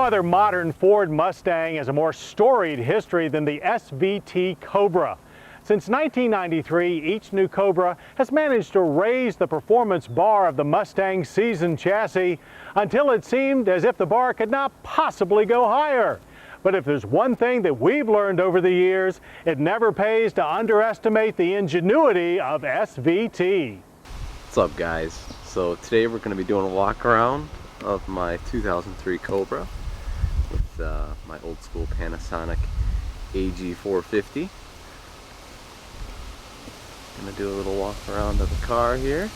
No other modern Ford Mustang has a more storied history than the SVT Cobra. Since 1993, each new Cobra has managed to raise the performance bar of the Mustang seasoned chassis until it seemed as if the bar could not possibly go higher. But if there's one thing that we've learned over the years, it never pays to underestimate the ingenuity of SVT. What's up, guys? So today we're going to be doing a walk around of my 2003 Cobra with my old school Panasonic AG-450. Gonna do a little walk around of the car here.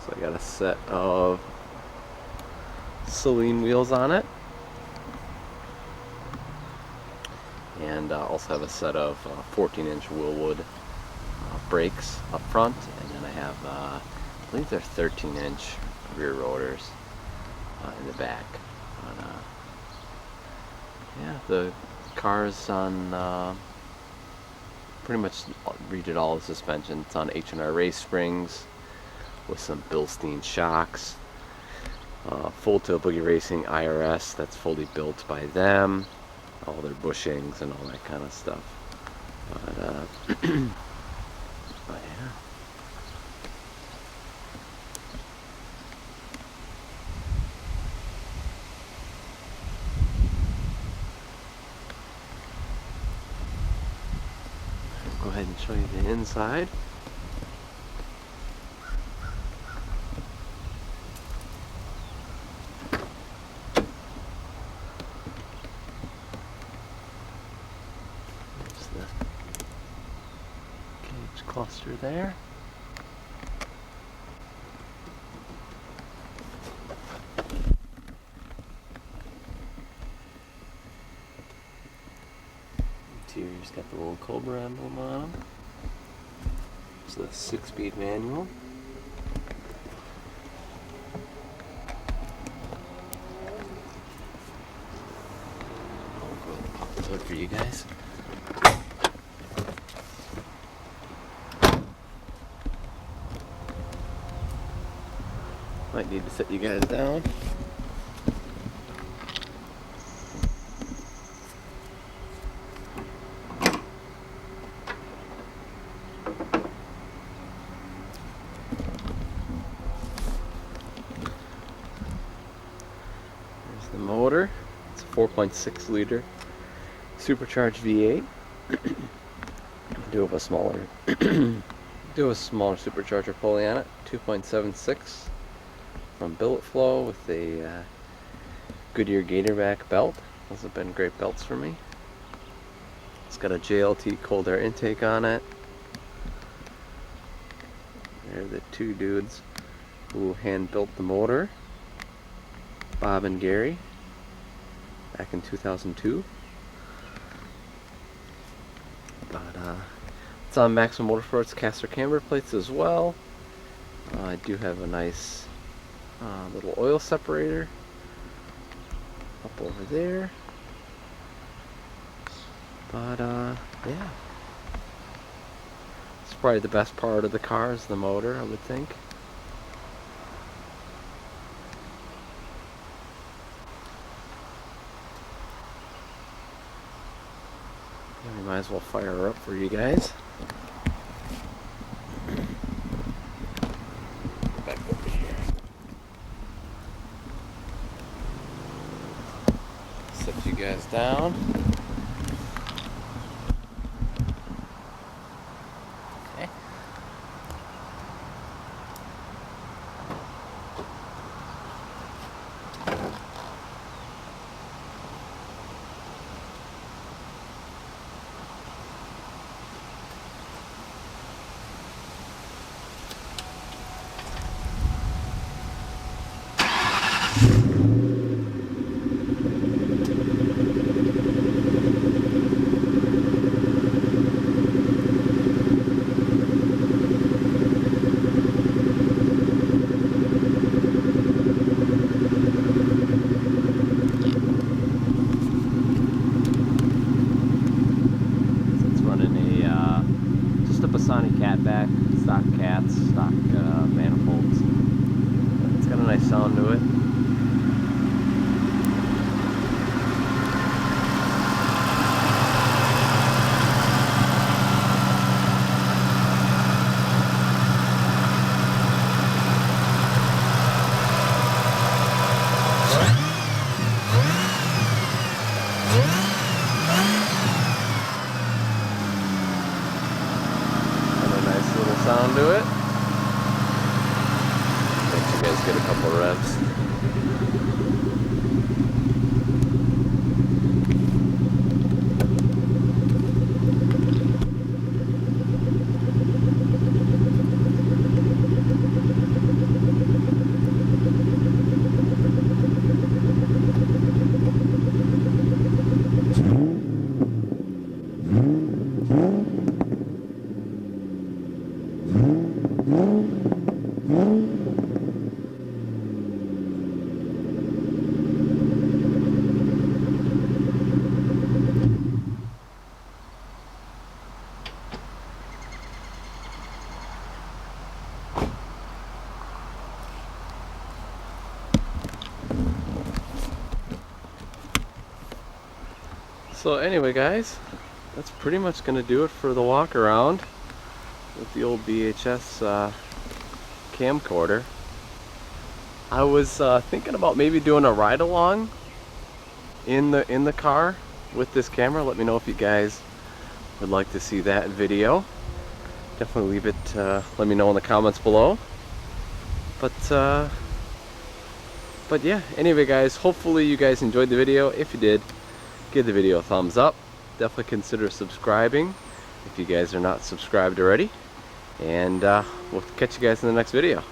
So I got a set of Celine wheels on it, and also have a set of 14-inch Willwood brakes up front, and then I have, I believe they're 13-inch rear rotors in the back. But, yeah, the car's on pretty much redid all the suspension. It's on H&R race springs with some Bilstein shocks, full Tilt Boogie Racing IRS that's fully built by them, all their bushings and all that kind of stuff. But yeah. Go ahead and show you the inside. Cluster there. Interior's got the little Cobra emblem on them. It's the 6-speed manual. I'll go ahead and pop the hood for you guys. Might need to set you guys down. There's the motor. It's a 4.6 liter supercharged V8. Do have a smaller supercharger pulley on it, 2.76. From Billet Flow with a Goodyear Gatorback belt. Those have been great belts for me. It's got a JLT cold air intake on it. They're the two dudes who hand built the motor, Bob and Gary, back in 2002. But it's on Maximum Motorsports caster camber plates as well. I do have a nice little oil separator up over there. But yeah, it's probably the best part of the car is the motor, I would think. We might as well fire her up for you guys. Back over here. Set you guys down. Okay. into it. Let you guys get a couple revs. So anyway guys, that's pretty much going to do it for the walk around with the old VHS camcorder. I was thinking about maybe doing a ride along in the car with this camera. Let me know if you guys would like to see that video. Definitely leave it, let me know in the comments below. But yeah, anyway guys, hopefully you guys enjoyed the video. If you did, give the video a thumbs up. Definitely consider subscribing if you guys are not subscribed already. And we'll catch you guys in the next video.